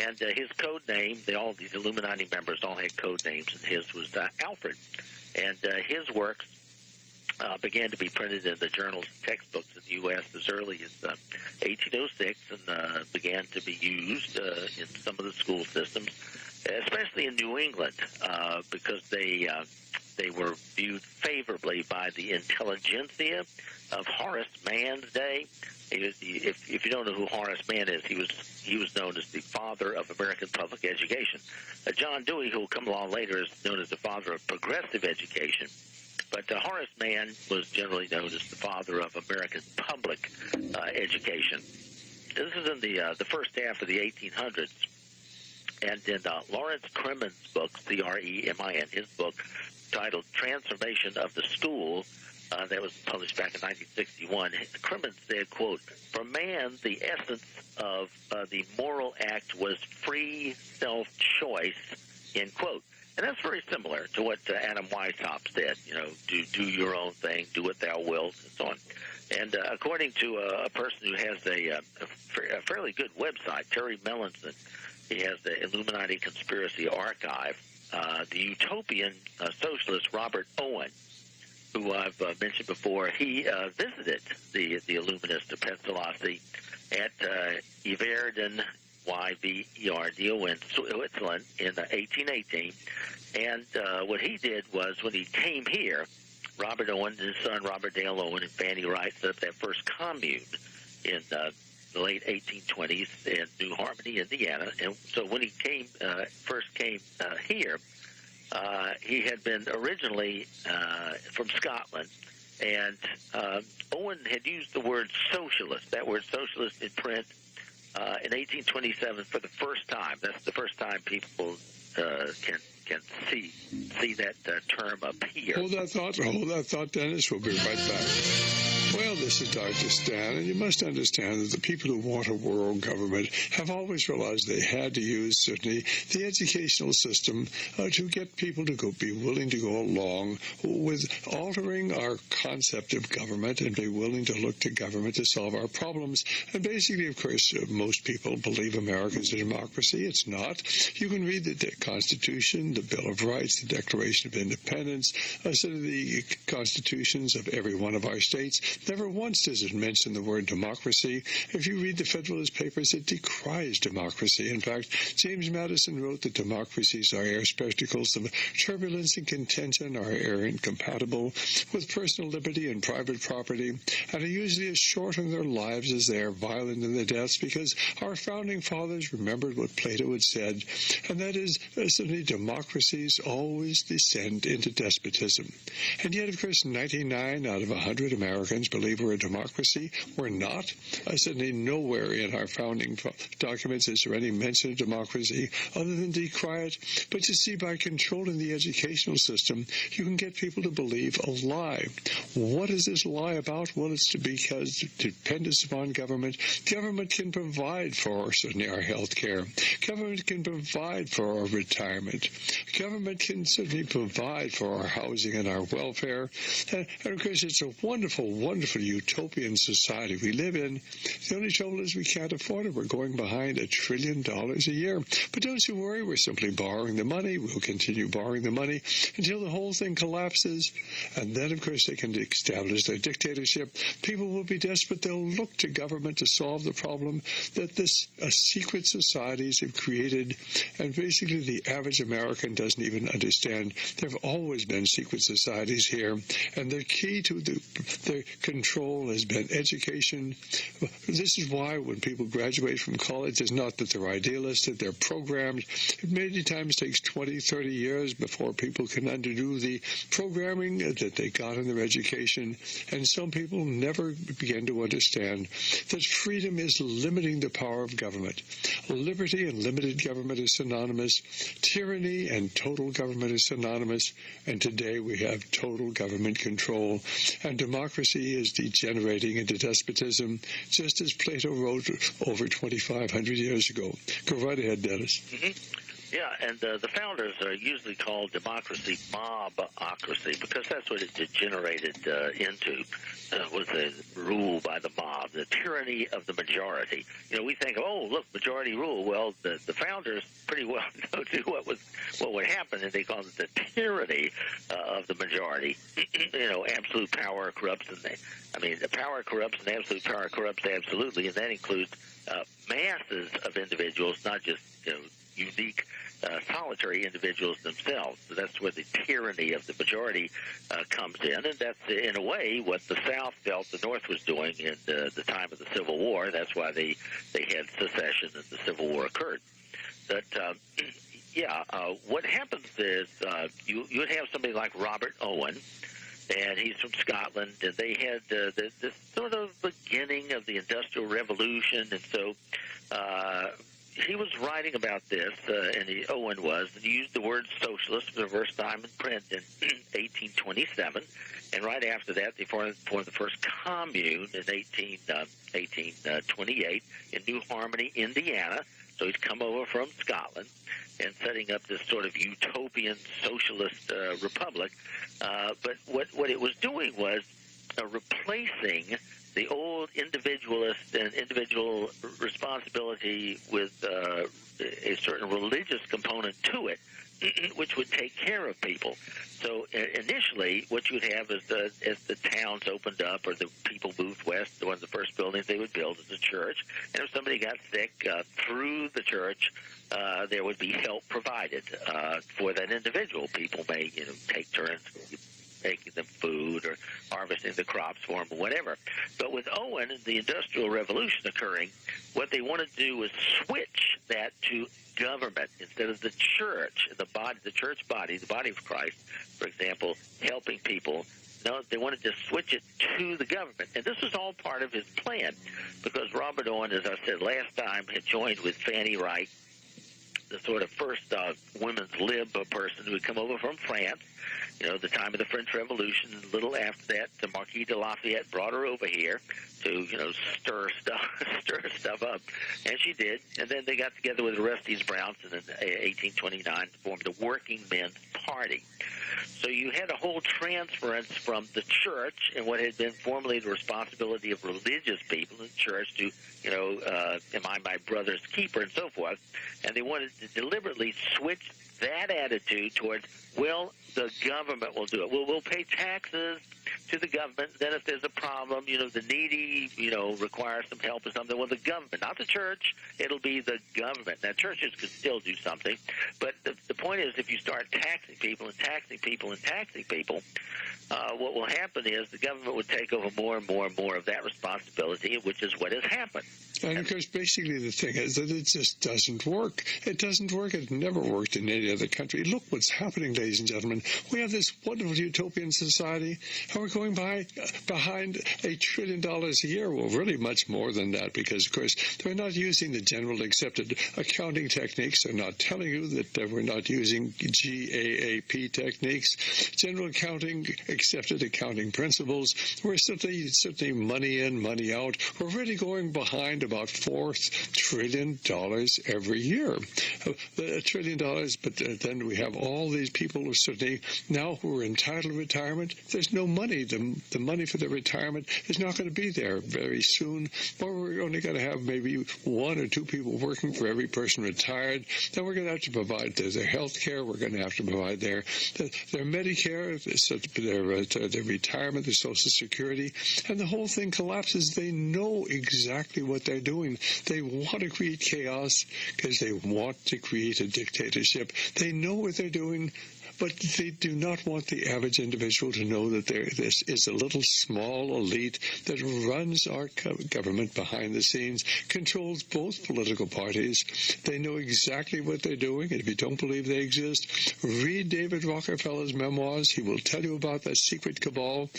And his code name, all these Illuminati members all had code names, and his was Alfred. And his works began to be printed in the journals and textbooks in the U.S. as early as 1806, and began to be used in some of the school systems, especially in New England, because they were viewed favorably by the intelligentsia of Horace Mann's day. If you don't know who Horace Mann is, he was known as the father of American public education. John Dewey, who will come along later, is known as the father of progressive education. But Horace Mann was generally known as the father of American public education. This is in the first half of the 1800s. And in Lawrence Kremen's book, C-R-E-M-I-N, his book titled Transformation of the School, that was published back in 1961, Kremen said, quote, "For man, the essence of the moral act was free self-choice," end quote. And that's very similar to what Adam Weishaupt said, do your own thing, do what thou wilt, and so on. And according to a person who has a fairly good website, Terry Melanson, he has the Illuminati Conspiracy Archive, the utopian socialist Robert Owen, who I've mentioned before, he visited the Illuminist of Pestalozzi at Yverden, Y-V-E-R-D-O in Switzerland in 1818. And what he did was, when he came here, Robert Owen and his son Robert Dale Owen and Fanny Wright set up that first commune in the late 1820s in New Harmony, Indiana. And so when he first came here, he had been originally from Scotland, and Owen had used the word socialist, that word socialist in print, in 1827 for the first time. That's the first time people can see that term appear. Hold that thought, Dennis. We'll be right back. Well, this is Dr. Stan, and you must understand that the people who want a world government have always realized they had to use, certainly, the educational system to get people to be willing to go along with altering our concept of government and be willing to look to government to solve our problems. And basically, of course, most people believe America is a democracy. It's not. You can read the Constitution, the Bill of Rights, the Declaration of Independence, sort of the constitutions of every one of our states. Never once does it mention the word democracy. If you read the Federalist Papers, it decries democracy. In fact, James Madison wrote that democracies are air spectacles of turbulence and contention, are air incompatible with personal liberty and private property, and are usually as short in their lives as they are violent in their deaths, because our founding fathers remembered what Plato had said, and that is, certainly democracies always descend into despotism. And yet, of course, 99 out of 100 Americans believe we're a democracy. We're not. Certainly nowhere in our founding documents is there any mention of democracy other than decry it. But you see, by controlling the educational system, you can get people to believe a lie. What is this lie about? Well, it's because dependence upon government. Government can provide for certainly our health care. Government can provide for our retirement. Government can certainly provide for our housing and our welfare. And of course, it's a wonderful, wonderful utopian society we live in. The only trouble is we can't afford it. We're going behind $1 trillion a year. But don't you worry, we're simply borrowing the money. We'll continue borrowing the money until the whole thing collapses. And then, of course, they can establish their dictatorship. People will be desperate. They'll look to government to solve the problem that this secret societies have created. And basically, the average American doesn't even understand. There have always been secret societies here, and the key to their control has been education. This is why when people graduate from college, it's not that they're idealistic, they're programmed. It many times takes 20, 30 years before people can undo the programming that they got in their education. And some people never begin to understand that freedom is limiting the power of government. Liberty and limited government is synonymous. Tyranny and total government is synonymous. And today we have total government control. And democracy is degenerating into despotism, just as Plato wrote over 2,500 years ago. Go right ahead, Dennis. Mm-hmm. Yeah, and the founders are usually called democracy mobocracy because that's what it degenerated into, was the rule by the mob, the tyranny of the majority. We think, oh, look, majority rule. Well, the founders pretty well knew what would happen, and they called it the tyranny of the majority. Absolute power corrupts, the power corrupts and absolute power corrupts absolutely, and that includes masses of individuals, not just unique solitary individuals themselves. So that's where the tyranny of the majority comes in, and that's in a way what the South felt the North was doing in the time of the Civil War. That's why they had secession and the Civil War occurred. But what happens is you would have somebody like Robert Owen, and he's from Scotland, and they had this sort of beginning of the Industrial Revolution, and so he was writing about this, and Owen was, and he used the word socialist for the first time in print in 1827, and right after that they formed the first commune in 1828 in New Harmony, Indiana. So he's come over from Scotland and setting up this sort of utopian socialist republic. But what it was doing was replacing the old individualist and individual responsibility with a certain religious component to it, which would take care of people. So initially, what you would have is as the towns opened up or the people moved west, one of the first buildings they would build is a church. And if somebody got sick through the church, there would be help provided for that individual. People may take turns making them food or harvesting the crops for them or whatever. But with Owen and the Industrial Revolution occurring, what they wanted to do was switch that to government instead of the church, the church body, the body of Christ, for example, helping people. No, they wanted to switch it to the government. And this was all part of his plan because Robert Owen, as I said last time, had joined with Fanny Wright, the sort of first women's lib person who had come over from France, the time of the French Revolution. And a little after that, the Marquis de Lafayette brought her over here to, stir stuff up. And she did. And then they got together with Orestes Brownson in 1829 to form the Working Men's Party. So you had a whole transference from the church and what had been formerly the responsibility of religious people in the church to, am I my brother's keeper and so forth. And they wanted to deliberately switch that attitude towards, well, the government will do it. We'll pay taxes to the government. Then if there's a problem, the needy, require some help or something, well, the government, not the church, it'll be the government. Now, churches could still do something, but the point is if you start taxing people and taxing people and taxing people, what will happen is the government would take over more and more and more of that responsibility, which is what has happened. And, of course, basically the thing is that it just doesn't work. It doesn't work. It never worked in any other country. Look what's happening, ladies and gentlemen. We have this wonderful utopian society, and we're going behind $1 trillion a year. Well, really much more than that because, of course, they're not using the general accepted accounting techniques. They're not telling you that we're not using GAAP techniques, general accounting, accepted accounting principles. We're certainly money in, money out. We're really going behind about $4 trillion every year. $1 trillion, but then we have all these people who certainly now who are entitled to retirement. There's no money. The money for the retirement is not going to be there very soon. Or we're only going to have maybe 1 or 2 people working for every person retired. Then we're going to have to provide their health care. We're going to have to provide their Medicare, their retirement, their Social Security, and the whole thing collapses. They know exactly what they're doing. They want to create chaos because they want to create a dictatorship. They know what they're doing, but they do not want the average individual to know that this is a little small elite that runs our government behind the scenes, controls both political parties. They know exactly what they're doing, and if you don't believe they exist, read David Rockefeller's memoirs. He will tell you about that secret cabal.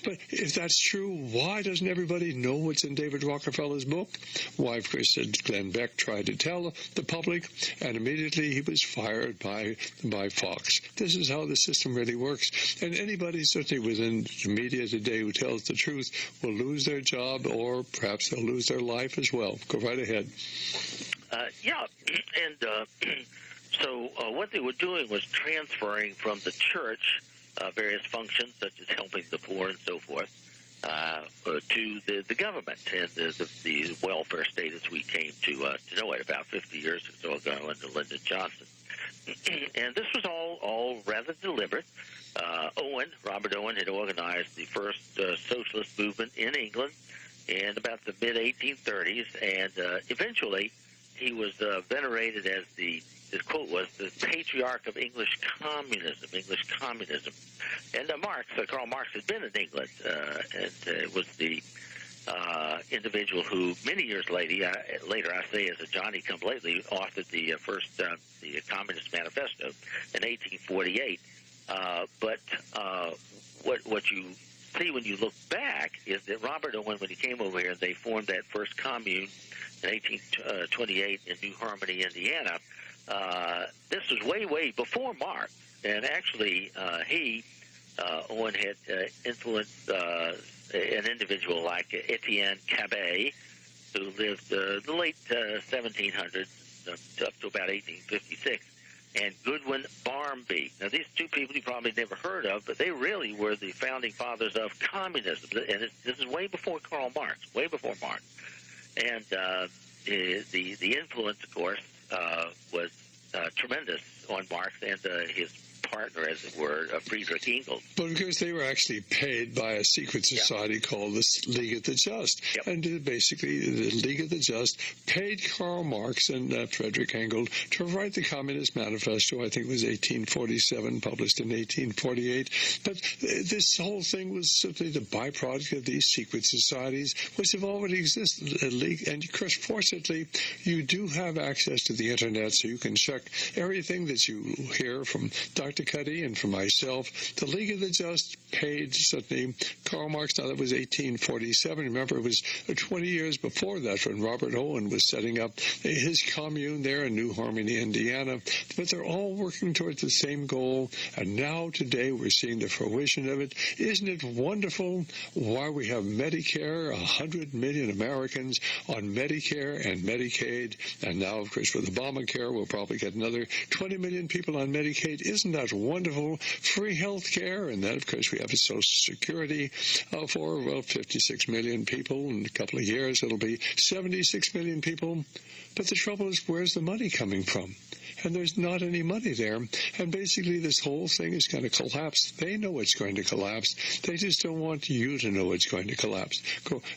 But if that's true, why doesn't everybody know what's in David Rockefeller's book? Why, of course, Glenn Beck tried to tell the public, and immediately he was fired by Fox. This is how the system really works. And anybody, certainly within the media today, who tells the truth will lose their job or perhaps they'll lose their life as well. Go right ahead. And So what they were doing was transferring from the church various functions, such as helping the poor and so forth, to the government and the welfare state as we came to know it about 50 years or so ago under Lyndon Johnson. And this was all rather deliberate. Robert Owen, had organized the first socialist movement in England in about the mid-1830s, and eventually he was venerated as his quote was, the patriarch of English communism. And Karl Marx had been in England, and was the individual who, many years later, I say as a Johnny-come-lately, authored the first the Communist Manifesto in 1848. But what you see when you look back is that Robert Owen, when he came over here, they formed that first commune in 1828 in New Harmony, Indiana. This was way before Marx, and actually Owen had influenced an individual like Etienne Cabet, who lived the late 1700s up to about 1856, and Goodwin Barmby. Now, these two people you probably never heard of, but they really were the founding fathers of communism, and this is way before Karl Marx, and the influence, of course, was tremendous on Marx and his partner, as it were, Friedrich Engels. But because they were actually paid by a secret society called the League of the Just. Yep. And basically, the League of the Just paid Karl Marx and Friedrich Engels to write the Communist Manifesto. I think it was 1847, published in 1848. But this whole thing was simply the byproduct of these secret societies, which have already existed. And of course, fortunately, you do have access to the Internet, so you can check everything that you hear from Dr. Cuddy and from myself. The League of the Just paid certainly Karl Marx. Now, that was 1847. Remember, it was 20 years before that when Robert Owen was setting up his commune there in New Harmony, Indiana. But they're all working towards the same goal, and now today we're seeing the fruition of it. Isn't it wonderful why we have Medicare, 100 million Americans on Medicare and Medicaid, and now, of course, with Obamacare, we'll probably get another 20 million people on Medicaid. Isn't that wonderful? Free health care, and then, of course, we have Social Security for, 56 million people. In a couple of years, it'll be 76 million people. But the trouble is, where's the money coming from? And there's not any money there. And basically, this whole thing is going to collapse. They know it's going to collapse. They just don't want you to know it's going to collapse.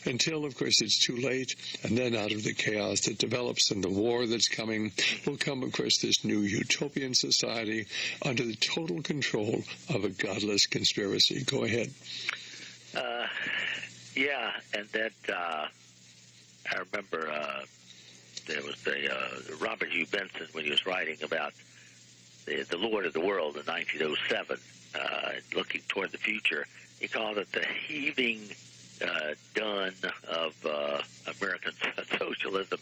Until, of course, it's too late. And then out of the chaos that develops and the war that's coming will come, of course, this new utopian society under the total control of a godless conspiracy. Go ahead. Yeah, and that I remember there was Robert Hugh Benson, when he was writing about the Lord of the World in 1907, looking toward the future, he called it the heaving dun of American socialism.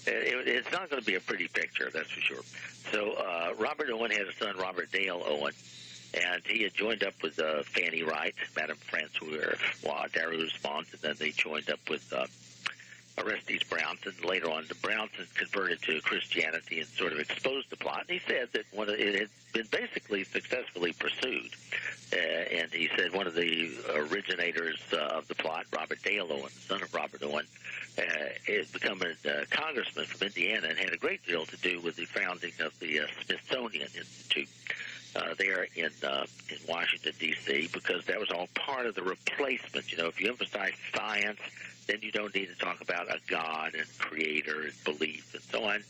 It's not going to be a pretty picture, that's for sure. So Robert Owen had a son, Robert Dale Owen, and he had joined up with Fanny Wright, Madame Francois Darroux-Mont, and then they joined up with Orestes Brownson. Later on, the Brownson converted to Christianity and sort of exposed the plot. And he said that it had been basically successfully pursued. And he said one of the originators of the plot, Robert Dale Owen, son of Robert Owen, had become a congressman from Indiana and had a great deal to do with the founding of the Smithsonian Institute there in Washington, D.C., because that was all part of the replacement. You know, if you emphasize science, then you don't need to talk about a God and creator and belief and so on.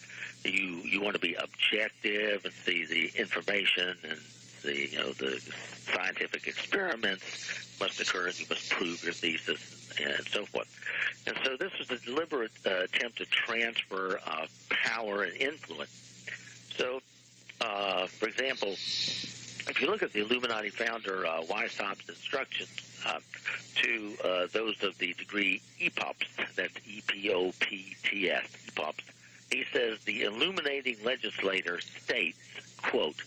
You want to be objective and see the information and the scientific experiments must occur, and you must prove your thesis and so forth. And so this was a deliberate attempt to transfer power and influence. So, for example, if you look at the Illuminati founder Weishaupt's instructions to those of the degree EPOPS, that's E-P-O-P-T-S, EPOPS, he says the illuminating legislator states, quote,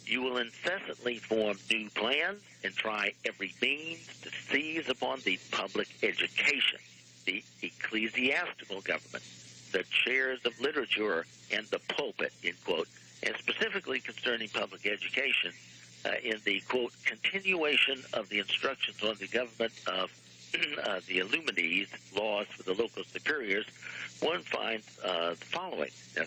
"You will incessantly form new plans and try every means to seize upon the public education, the ecclesiastical government, the chairs of literature, and the pulpit," end quote, And specifically concerning public education, in the, quote, continuation of the instructions on the government of the Illuminates laws for the local superiors, one finds the following. Now,